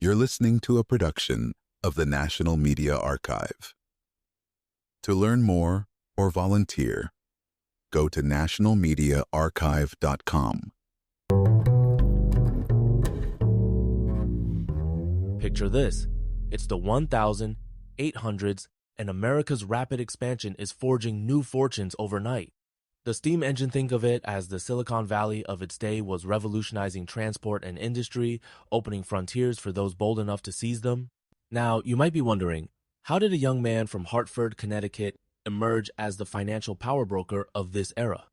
You're listening to a production of the National Media Archive. To learn more or volunteer, go to nationalmediaarchive.com. Picture this. It's the 1800s, and America's rapid expansion is forging new fortunes overnight. The steam engine, think of it as the Silicon Valley of its day, was revolutionizing transport and industry, opening frontiers for those bold enough to seize them. Now, you might be wondering, how did a young man from Hartford, Connecticut, emerge as the financial power broker of this era?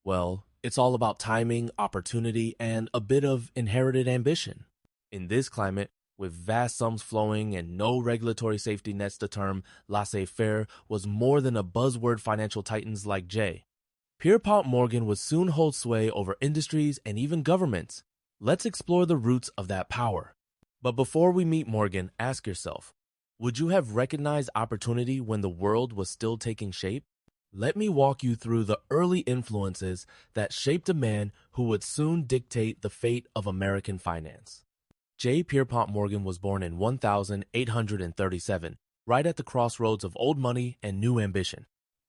Well, it's all about timing, opportunity, and a bit of inherited ambition. In this climate, with vast sums flowing and no regulatory safety nets, the term laissez-faire was more than a buzzword. Financial titans like J. Pierpont Morgan would soon hold sway over industries and even governments. Let's explore the roots of that power. But before we meet Morgan, ask yourself, would you have recognized opportunity when the world was still taking shape? Let me walk you through the early influences that shaped a man who would soon dictate the fate of American finance. J. Pierpont Morgan was born in 1837, right at the crossroads of old money and new ambition.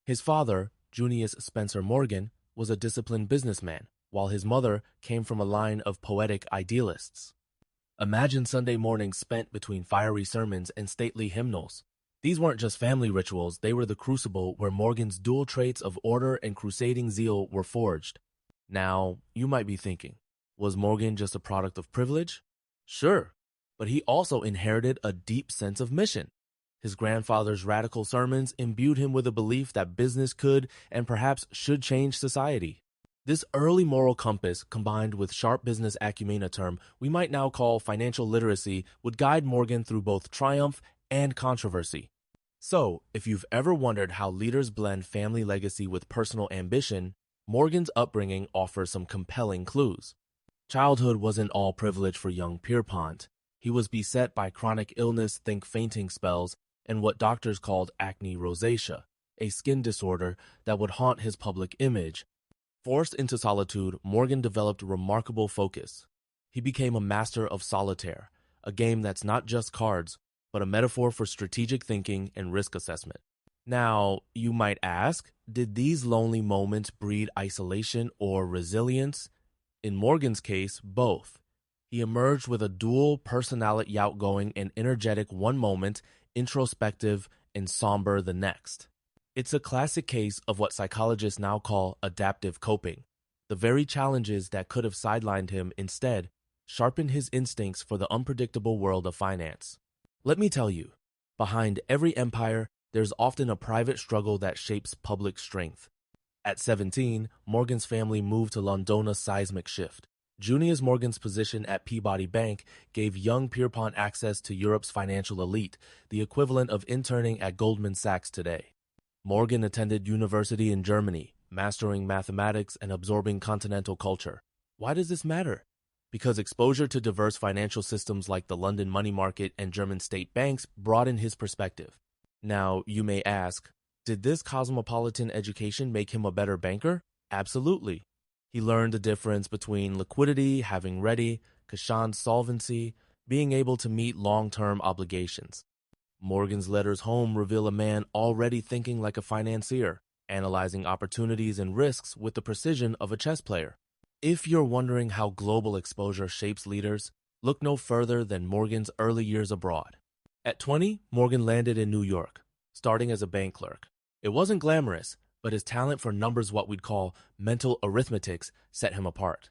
His father, Junius Spencer Morgan, was a disciplined businessman, while his mother came from a line of poetic idealists. Imagine Sunday mornings spent between fiery sermons and stately hymnals. These weren't just family rituals, they were the crucible where Morgan's dual traits of order and crusading zeal were forged. Now, you might be thinking, was Morgan just a product of privilege? Sure, but he also inherited a deep sense of mission. His grandfather's radical sermons imbued him with a belief that business could and perhaps should change society. This early moral compass, combined with sharp business acumen, a term we might now call financial literacy, would guide Morgan through both triumph and controversy. So, if you've ever wondered how leaders blend family legacy with personal ambition, Morgan's upbringing offers some compelling clues. Childhood wasn't all privilege for young Pierpont. He was beset by chronic illness, think fainting spells, and what doctors called acne rosacea, a skin disorder that would haunt his public image. Forced into solitude, Morgan developed remarkable focus. He became a master of solitaire, a game that's not just cards, but a metaphor for strategic thinking and risk assessment. Now, you might ask, did these lonely moments breed isolation or resilience? In Morgan's case, both. He emerged with a dual personality, outgoing and energetic one moment, introspective and somber the next. It's a classic case of what psychologists now call adaptive coping. The very challenges that could have sidelined him instead sharpened his instincts for the unpredictable world of finance. Let me tell you, behind every empire, there's often a private struggle that shapes public strength. At 17, Morgan's family moved to Londona's seismic shift. Junius Morgan's position at Peabody Bank gave young Pierpont access to Europe's financial elite, the equivalent of interning at Goldman Sachs today. Morgan attended university in Germany, mastering mathematics and absorbing continental culture. Why does this matter? Because exposure to diverse financial systems like the London money market and German state banks broadened his perspective. Now, you may ask, did this cosmopolitan education make him a better banker? Absolutely. He learned the difference between liquidity, having ready, Kashan's solvency, being able to meet long-term obligations. Morgan's letters home reveal a man already thinking like a financier, analyzing opportunities and risks with the precision of a chess player. If you're wondering how global exposure shapes leaders, look no further than Morgan's early years abroad. At 20, Morgan landed in New York, starting as a bank clerk. It wasn't glamorous, but his talent for numbers, what we'd call mental arithmetics, set him apart.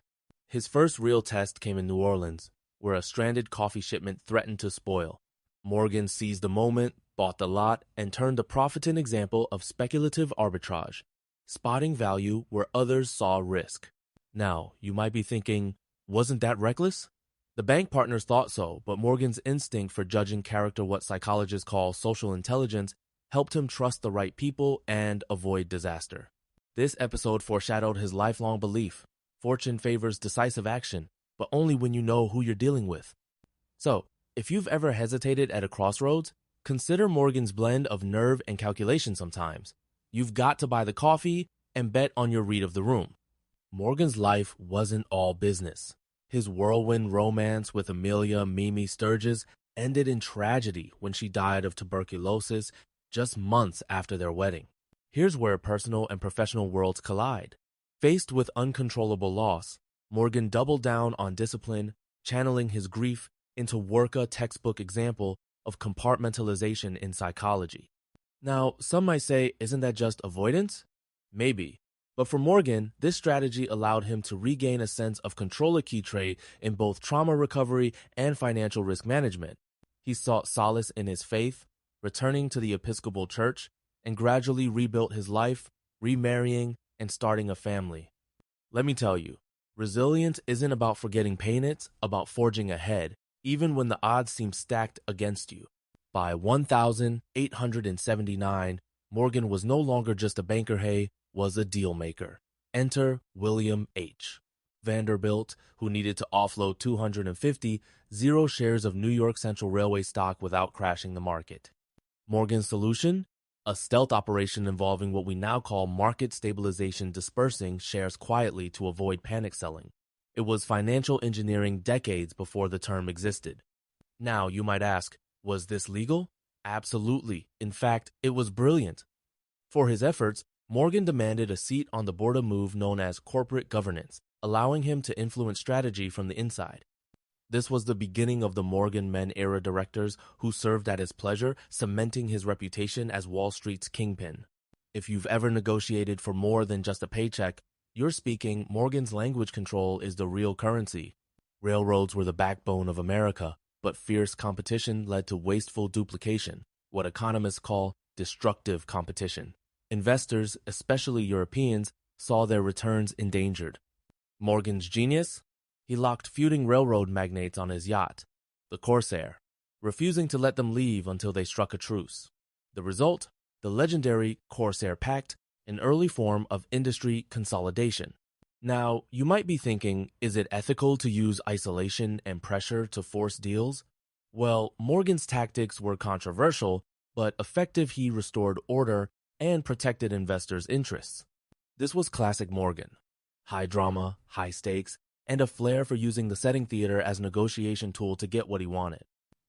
His first real test came in New Orleans, where a stranded coffee shipment threatened to spoil. Morgan seized the moment, bought the lot, and turned a profiting example of speculative arbitrage, spotting value where others saw risk. Now, you might be thinking, wasn't that reckless? The bank partners thought so, but Morgan's instinct for judging character, what psychologists call social intelligence, helped him trust the right people and avoid disaster. This episode foreshadowed his lifelong belief. Fortune favors decisive action, but only when you know who you're dealing with. So, if you've ever hesitated at a crossroads, consider Morgan's blend of nerve and calculation sometimes. You've got to buy the coffee and bet on your read of the room. Morgan's life wasn't all business. His whirlwind romance with Amelia Mimi Sturgis ended in tragedy when she died of tuberculosis just months after their wedding. Here's where personal and professional worlds collide. Faced with uncontrollable loss, Morgan doubled down on discipline, channeling his grief into a textbook example of compartmentalization in psychology. Now, some might say, isn't that just avoidance? Maybe. But for Morgan, this strategy allowed him to regain a sense of control, a key trait in both trauma recovery and financial risk management. He sought solace in his faith, returning to the Episcopal Church, and gradually rebuilt his life, remarrying and starting a family. Let me tell you, resilience isn't about forgetting pain, it's about forging ahead, even when the odds seem stacked against you. By 1879, Morgan was no longer just a banker, he was a deal maker. Enter William H. Vanderbilt, who needed to offload 250 shares of New York Central Railway stock without crashing the market. Morgan's solution? A stealth operation involving what we now call market stabilization, dispersing shares quietly to avoid panic selling. It was financial engineering decades before the term existed. Now, you might ask, was this legal? Absolutely. In fact, it was brilliant. For his efforts, Morgan demanded a seat on the board, a move known as corporate governance, allowing him to influence strategy from the inside. This was the beginning of the Morgan Men-era directors who served at his pleasure, cementing his reputation as Wall Street's kingpin. If you've ever negotiated for more than just a paycheck, you're speaking Morgan's language. Control is the real currency. Railroads were the backbone of America, but fierce competition led to wasteful duplication, what economists call destructive competition. Investors, especially Europeans, saw their returns endangered. Morgan's genius? He locked feuding railroad magnates on his yacht, the Corsair, refusing to let them leave until they struck a truce. The result? The legendary Corsair Pact, an early form of industry consolidation. Now, you might be thinking, is it ethical to use isolation and pressure to force deals? Well, Morgan's tactics were controversial, but effective. He restored order and protected investors' interests. This was classic Morgan. High drama, high stakes, and a flair for using the setting theater as a negotiation tool to get what he wanted.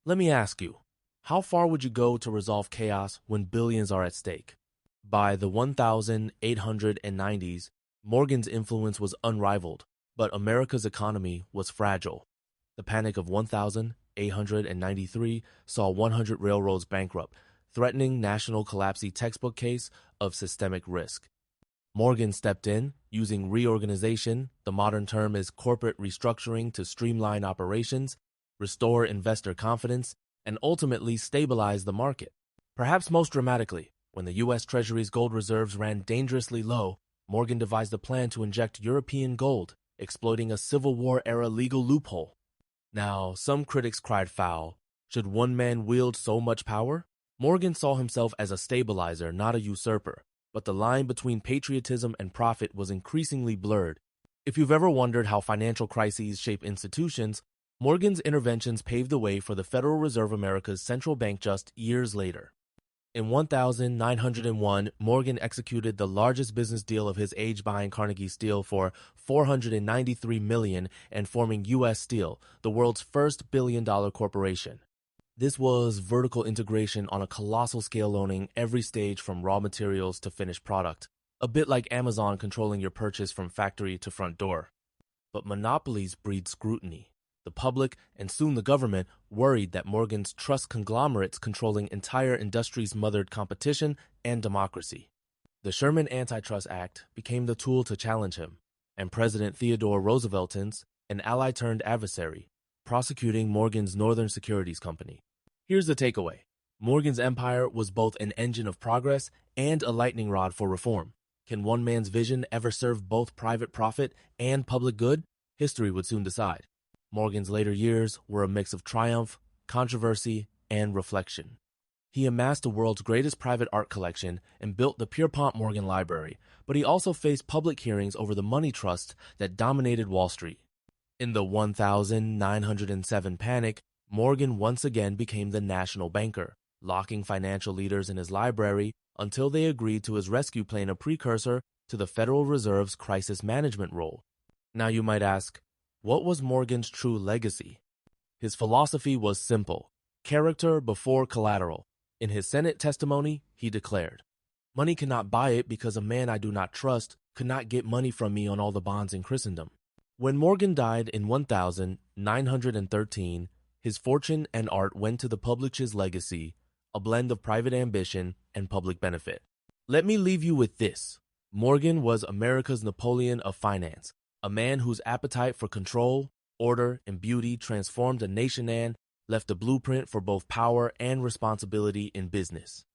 Let me ask you, how far would you go to resolve chaos when billions are at stake? By the 1890s, Morgan's influence was unrivaled, but America's economy was fragile. The Panic of 1893 saw 100 railroads bankrupt, threatening national collapse, textbook case of systemic risk. Morgan stepped in, using reorganization, the modern term is corporate restructuring, to streamline operations, restore investor confidence, and ultimately stabilize the market. Perhaps most dramatically, when the U.S. Treasury's gold reserves ran dangerously low, Morgan devised a plan to inject European gold, exploiting a Civil War-era legal loophole. Now, some critics cried foul. Should one man wield so much power? Morgan saw himself as a stabilizer, not a usurper, but the line between patriotism and profit was increasingly blurred. If you've ever wondered how financial crises shape institutions, Morgan's interventions paved the way for the Federal Reserve, America's central bank, just years later. In 1901, Morgan executed the largest business deal of his age, buying Carnegie Steel for $493 million and forming U.S. Steel, the world's first billion-dollar corporation. This was vertical integration on a colossal scale, owning every stage from raw materials to finished product, a bit like Amazon controlling your purchase from factory to front door. But monopolies breed scrutiny. The public, and soon the government, worried that Morgan's trust conglomerates controlling entire industries mothered competition and democracy. The Sherman Antitrust Act became the tool to challenge him, and President Theodore Roosevelt's, an ally turned adversary, prosecuting Morgan's Northern Securities Company. Here's the takeaway. Morgan's empire was both an engine of progress and a lightning rod for reform. Can one man's vision ever serve both private profit and public good? History would soon decide. Morgan's later years were a mix of triumph, controversy, and reflection. He amassed the world's greatest private art collection and built the Pierpont Morgan Library, but he also faced public hearings over the money trust that dominated Wall Street. In the 1907 panic, Morgan once again became the national banker, locking financial leaders in his library until they agreed to his rescue plan, a precursor to the Federal Reserve's crisis management role. Now you might ask, what was Morgan's true legacy? His philosophy was simple: Character before collateral. In his Senate testimony, he declared, "Money cannot buy it because a man I do not trust could not get money from me on all the bonds in Christendom." When Morgan died in 1913, his fortune and art went to the publish's legacy, a blend of private ambition and public benefit. Let me leave you with this. Morgan was America's Napoleon of finance, a man whose appetite for control, order, and beauty transformed a nation and left a blueprint for both power and responsibility in business.